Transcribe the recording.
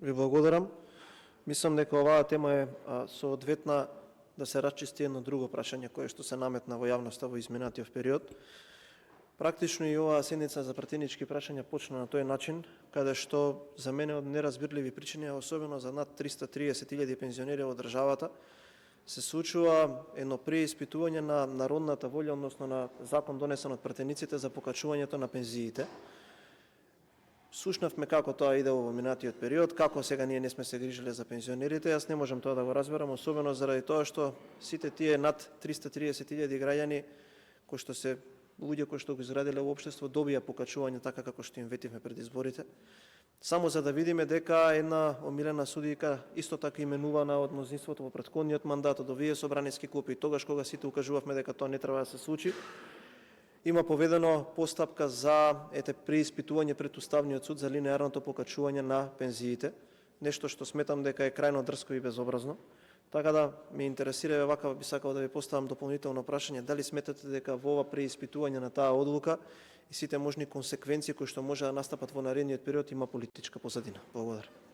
Ви благодарам. Мислам дека оваа тема е соодветна да се расчисти едно друго прашање кое што се наметна во јавноста во изминатиот период. Практично и оваа седница за пратенички прашања почна на тој начин, каде што за мене од неразбирливи причини, особено за над 330.000 пензионери во државата, се случува едно преиспитување на народната волја, односно на закон донесен од пратениците за покачувањето на пензиите. Слушнавме како тоа иде во минатиот период, како сега ние не сме се грижеле за пензионерите. Јас не можам тоа да го разберам, особено заради тоа што сите тие над 330.000 граѓани кои што се луѓе кои што го изградиле во општество добија покачување така како што им ветивме пред изборите. Само за да видиме дека една омилена судијка исто така именувана од мнозинството во претходниот мандат од овие собраниски клупи, тогаш кога сите укажувавме дека тоа не треба да се случи, има поведено постапка за преиспитување пред Уставниот суд за линеарното покачување на пензиите, нешто што сметам дека е крајно дрско и безобразно. Така да ме интересира, вака би сакал да ви поставам дополнително прашање, дали сметате дека во ова преиспитување на таа одлука и сите можни консеквенции кои што може да настапат во наредниот период има политичка позадина. Благодарам.